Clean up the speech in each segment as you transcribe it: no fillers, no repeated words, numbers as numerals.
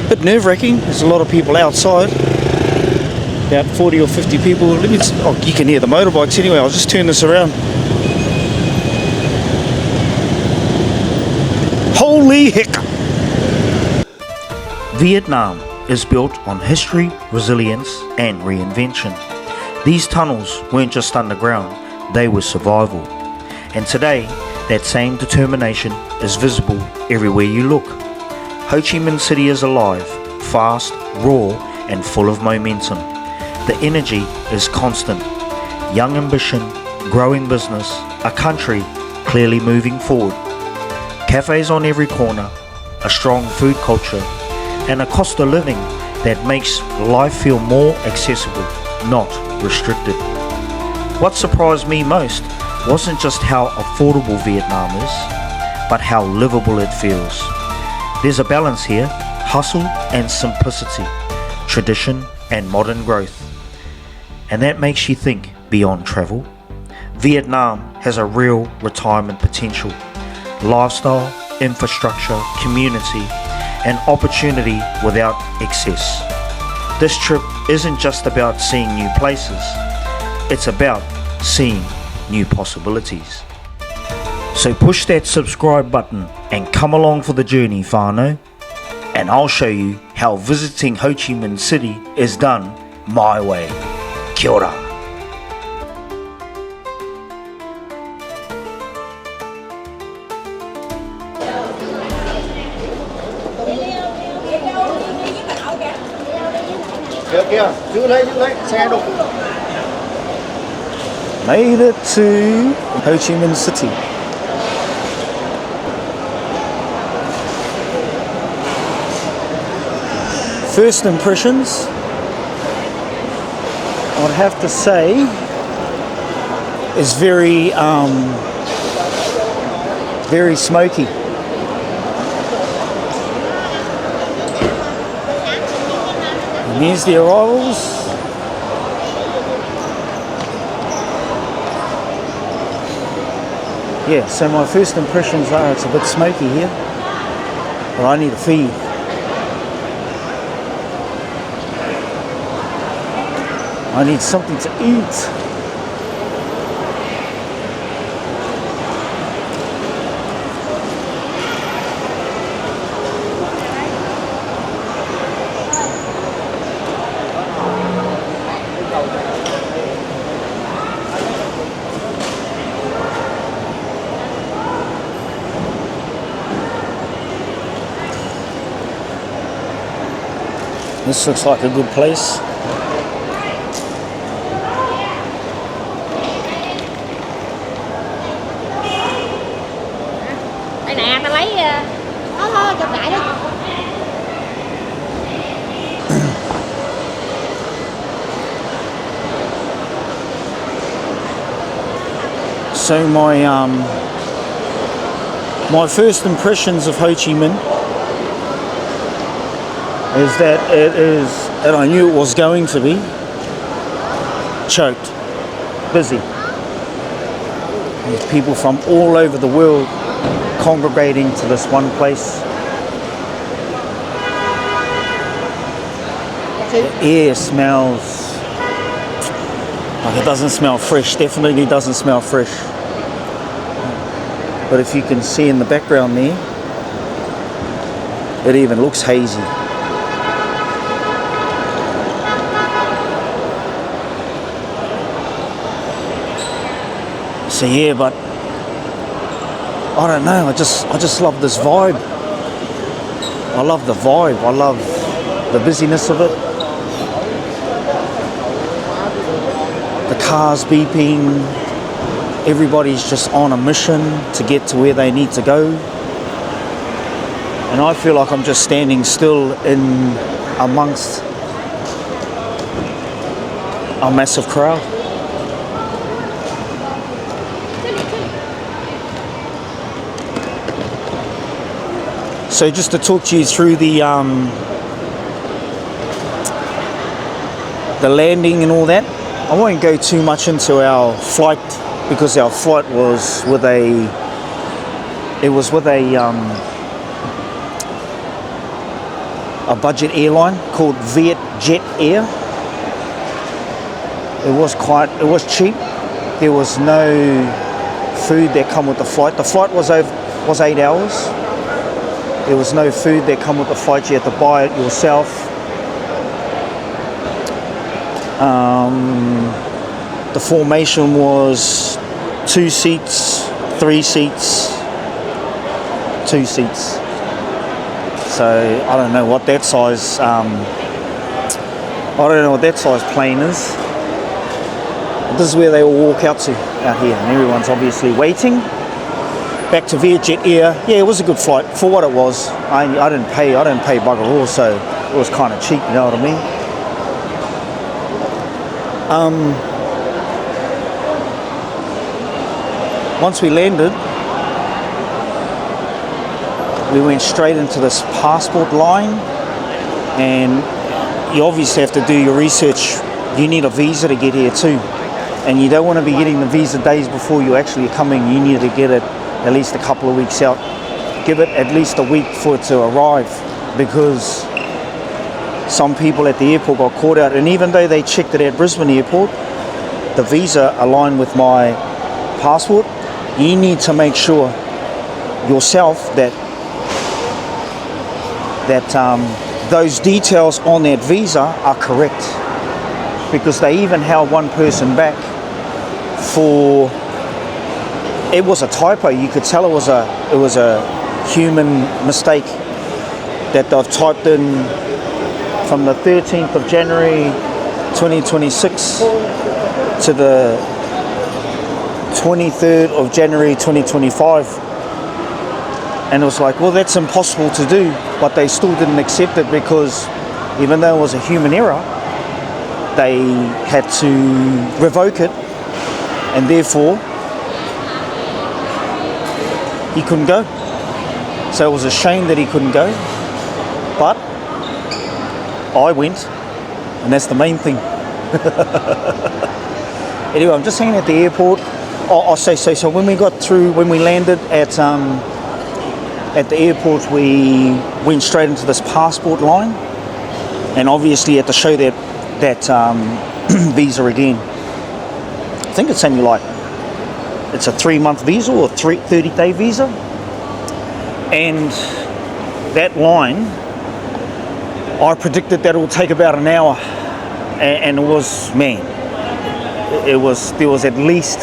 bit nerve-wracking. There's a lot of people outside, about 40 or 50 people. Oh, you can hear the motorbikes anyway. I'll just turn this around. Holy heck! Vietnam is built on history, resilience and reinvention. These tunnels weren't just underground, they were survival. And today, that same determination is visible everywhere you look. Ho Chi Minh City is alive, fast, raw and full of momentum. The energy is constant. Young ambition, growing business, a country clearly moving forward. Cafes on every corner, a strong food culture and a cost of living that makes life feel more accessible, not restricted. What surprised me most wasn't just how affordable Vietnam is, but how livable it feels. There's a balance here, hustle and simplicity, tradition and modern growth. And that makes you think beyond travel. Vietnam has a real retirement potential. Lifestyle, infrastructure, community, and opportunity without excess. This trip isn't just about seeing new places, it's about seeing new possibilities. So push that subscribe button and come along for the journey, whānau, and I'll show you how visiting Ho Chi Minh City is done my way. Kia ora. Kìa, giữ lấy, xe đụng. Made it to Ho Chi Minh City. First impressions, I'd have to say, is very smoky. And here's the arrivals. Yeah, so my first impressions are it's a bit smoky here, but I need a feed. I need something to eat. This looks like a good place. Đây nè, ta lấy thôi, chụp lại đi. So my first impressions of Ho Chi Minh is that it is, and I knew it was going to be, choked, busy. There's people from all over the world congregating to this one place. The air smells like it doesn't smell fresh, definitely doesn't smell fresh. But if you can see in the background there, it even looks hazy. So yeah, but I don't know, I just love this vibe. I love the vibe, I love the busyness of it. The cars beeping, everybody's just on a mission to get to where they need to go. And I feel like I'm just standing still in amongst a massive crowd. So just to talk to you through the landing and all that, I won't go too much into our flight because our flight was with a a budget airline called Vietjet Air. It was cheap. There was no food that come with the flight. The flight was 8 hours. There was no food that come with the flight. You had to buy it yourself. The formation was 2 seats, 3 seats, 2 seats. So I don't know what that size. I don't know what that size plane is. But this is where they all walk out to out here, and everyone's obviously waiting. Back to Vietjet Air. Yeah, it was a good flight for what it was. I didn't pay bugger all, so it was kind of cheap. You know what I mean? Once we landed, we went straight into this passport line, and you obviously have to do your research. You need a visa to get here too, and you don't want to be getting the visa days before you actually are coming. You need to get it at least a couple of weeks out. Give it at least a week for it to arrive, because some people at the airport got caught out, and even though they checked it at Brisbane Airport, the visa aligned with my passport, you need to make sure yourself that those details on that visa are correct, because they even held one person back for, it was a typo. You could tell it was a human mistake that they've typed in from the 13th of January 2026 to the 23rd of January 2025. And it was like, well, that's impossible to do, but they still didn't accept it, because even though it was a human error, they had to revoke it, and therefore he couldn't go. So it was a shame that he couldn't go, but I went, and that's the main thing. Anyway, I'm just hanging at the airport. So when we landed at the airport, we went straight into this passport line, and obviously had to show that visa again. I think it's only like, it's a 3-month visa or 30-day visa, and that line, I predicted that it will take about an hour, and it was, man, there was at least,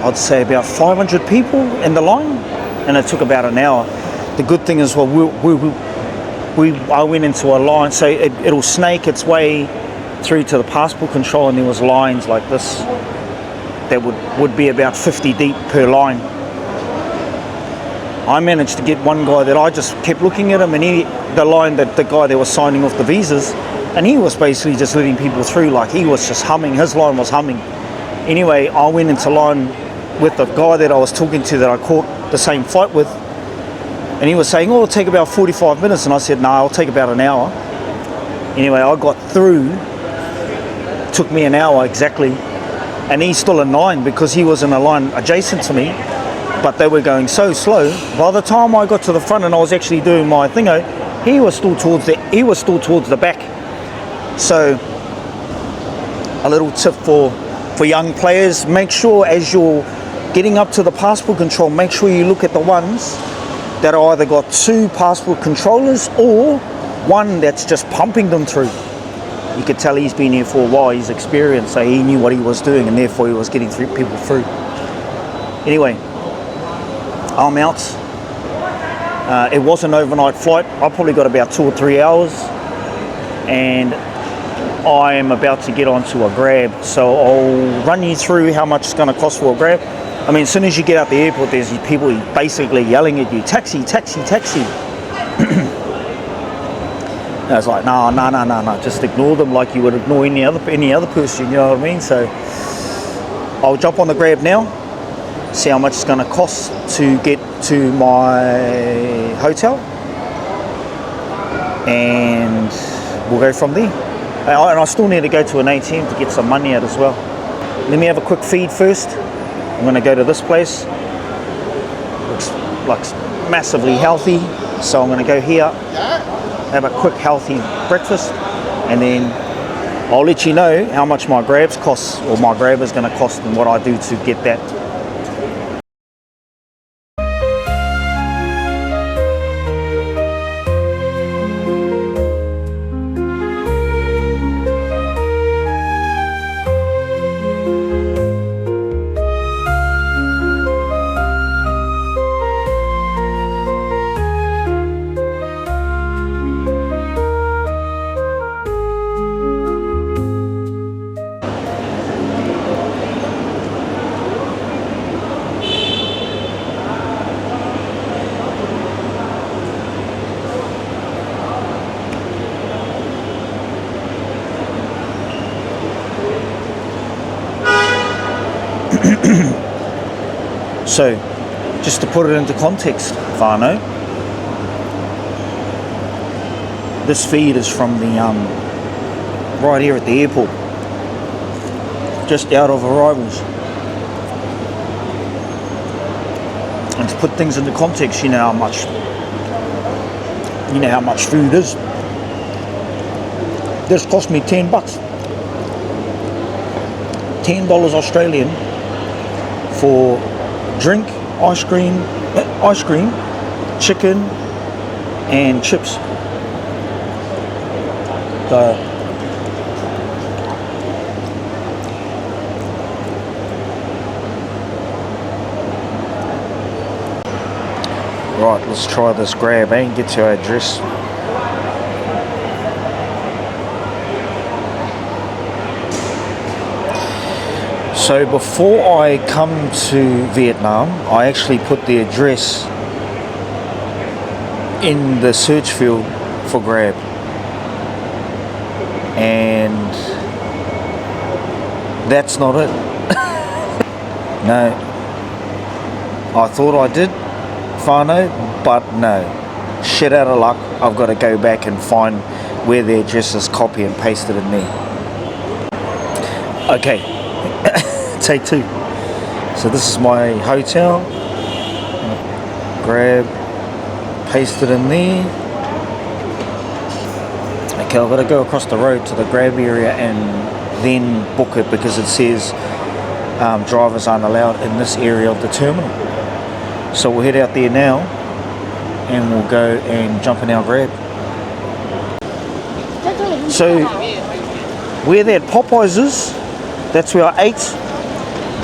I'd say about 500 people in the line, and it took about an hour. The good thing is, well, I went into a line, so it'll snake its way through to the passport control, and there was lines like this that would be about 50 deep per line. I managed to get one guy that I just kept looking at him, and the guy that was signing off the visas, and he was basically just letting people through, like he was just humming, his line was humming. Anyway, I went into line with the guy that I was talking to that I caught the same flight with, and he was saying, oh, it'll take about 45 minutes, and I said, no, it'll take about an hour. Anyway, I got through, took me an hour exactly, and he's still in line because he was in a line adjacent to me, but they were going so slow. By the time I got to the front and I was actually doing my thingo, he was still towards the back. So a little tip for young players: make sure as you're getting up to the passport control, make sure you look at the ones that are either got 2 passport controllers or one that's just pumping them through. You could tell he's been here for a while, he's experienced, so he knew what he was doing, and therefore he was getting people through. Anyway, I'm out. It was an overnight flight. I probably got about 2 or 3 hours, and I am about to get onto a Grab, so I'll run you through how much it's going to cost for a Grab. I mean, as soon as you get out the airport, there's people basically yelling at you, taxi, taxi, taxi. I was like, no, just ignore them like you would ignore any other person, you know what I mean? So I'll jump on the Grab now, see how much it's going to cost to get to my hotel, and we'll go from there. And I still need to go to an ATM to get some money out as well. Let me have a quick feed first. I'm going to go to this place. Looks massively healthy. So I'm going to go here, have a quick healthy breakfast, and then I'll let you know how much my grabs cost, or my grab is going to cost, and what I do to get that. So, just to put it into context, whānau, this feed is from the right here at the airport, just out of arrivals. And to put things into context, you know how much food is. This cost me $10, $10 Australian for drink, ice cream, chicken, and chips. So, right, let's try this grab and get to our address. So before I come to Vietnam, I actually put the address in the search field for Grab, and that's not it. No, I thought I did, whānau, but no, shit out of luck. I've got to go back and find where the address is, copy and paste it in there. Okay. Take two. So this is my hotel. Grab, paste it in there. Okay, I've got to go across the road to the Grab area and then book it, because it says drivers aren't allowed in this area of the terminal. So we'll head out there now and we'll go and jump in our Grab. So where that Popeyes is, that's where I ate.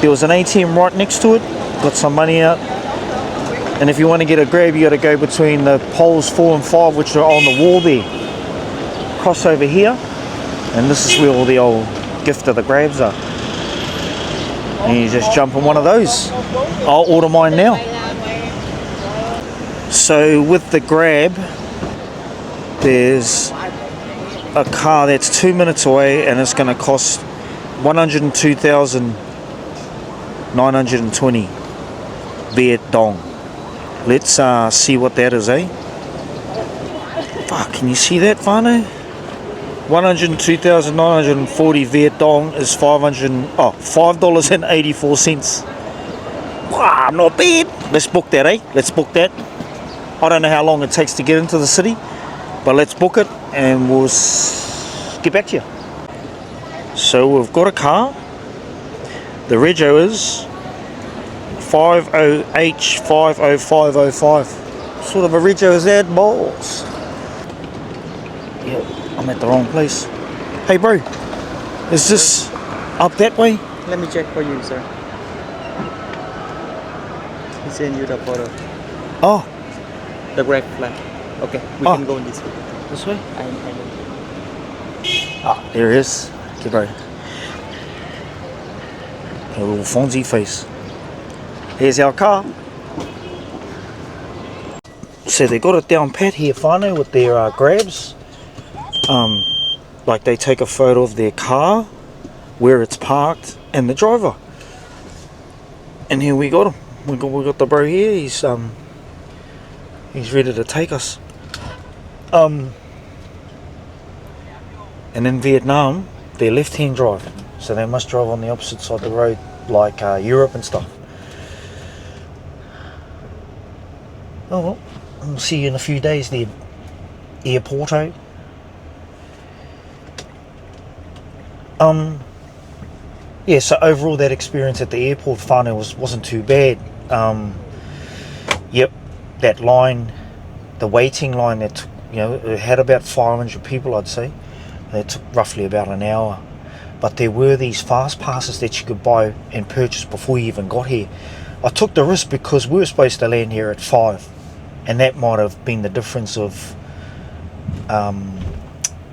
There was an ATM right next to it. Got some money out. And if you want to get a Grab, you got to go between the poles 4 and 5, which are on the wall there. Cross over here, and this is where all the old gift of the Grabs are. And you just jump in one of those. I'll order mine now. So with the Grab, there's a car that's 2 minutes away, and it's going to cost 102,920 Viet Dong. Let's see what that is, eh? Fuck, can you see that, whānau? 102,940 Viet Dong is $5.84. Wow, not bad. Let's book that, eh? Let's book that. I don't know how long it takes to get into the city, but let's book it and we'll get back to you. So we've got a car. The rego is 50H50505. Sort of a rego is that, balls? Yep, I'm at the wrong place. Hey bro, is this up that way? Let me check for you, sir. He send you the photo. Oh, The Grab flag. Okay, we can go this way. this way? I know. Ah, there it is. Okay bro. A little Fonzie face. Here's our car. So they got it down pat here, whānau, with their Grabs. Like they take a photo of their car, where it's parked, and the driver. And here we got him. We got the bro here. He's ready to take us. And in Vietnam, they're left-hand drive, so they must drive on the opposite side of the road, like Europe and stuff. Oh well, We'll see you in a few days there, airporto. Yeah, so overall that experience at the airport whānau wasn't too bad. Yep, that line, the waiting line that took, it had about 500 people, I'd say. It took roughly about an hour. But there were these fast passes that you could buy and purchase before you even got here. I took the risk because we were supposed to land here at 5, and that might have been the difference of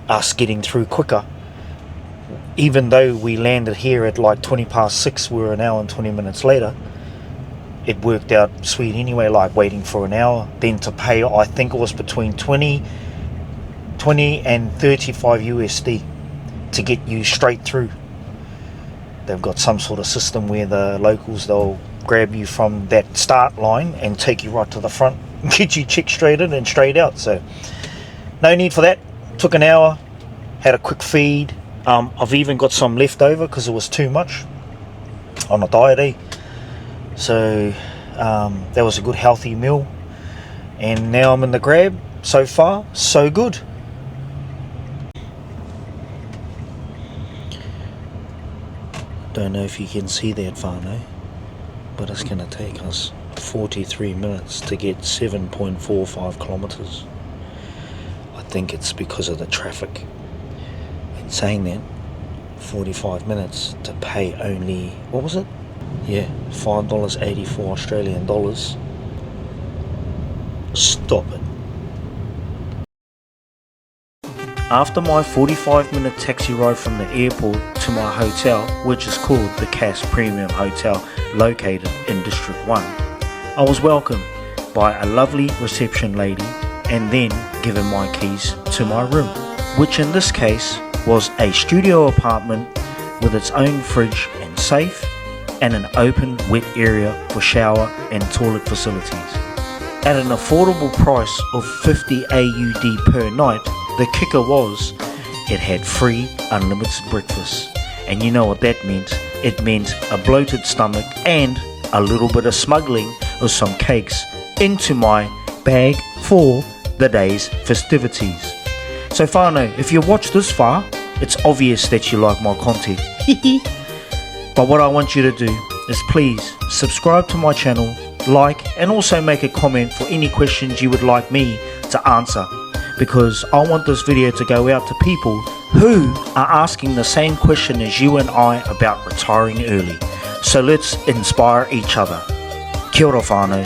us getting through quicker. Even though we landed here at like 20 past 6, we were an hour and 20 minutes later. It worked out sweet anyway, like waiting for an hour, then to pay, I think it was between 20 and 35 USD to get you straight through. They've got some sort of system where the locals, they'll grab you from that start line and take you right to the front, get you checked straight in and straight out. So no need for that. Took an hour, had a quick feed. I've even got some left over because it was too much on a diet, eh? So that was a good healthy meal, and now I'm in the grab. So far so good. Don't know if you can see that whānau, but it's going to take us 43 minutes to get 7.45 kilometers. I think it's because of the traffic. In saying that, 45 minutes to pay only, what was it? Yeah, $5.84 Australian dollars. Stop it. After my 45-minute taxi ride from the airport to my hotel, which is called the Cass Premium Hotel, located in District 1, I was welcomed by a lovely reception lady and then given my keys to my room, which in this case was a studio apartment with its own fridge and safe and an open wet area for shower and toilet facilities. At an affordable price of 50 AUD per night, the kicker was it had free unlimited breakfast. And you know what that meant? It meant a bloated stomach and a little bit of smuggling of some cakes into my bag for the day's festivities. So whānau, if you watch this far, it's obvious that you like my content. But what I want you to do is please subscribe to my channel, like, and also make a comment for any questions you would like me to answer, because I want this video to go out to people who are asking the same question as you and I about retiring early. So let's inspire each other. Kia ora whānau.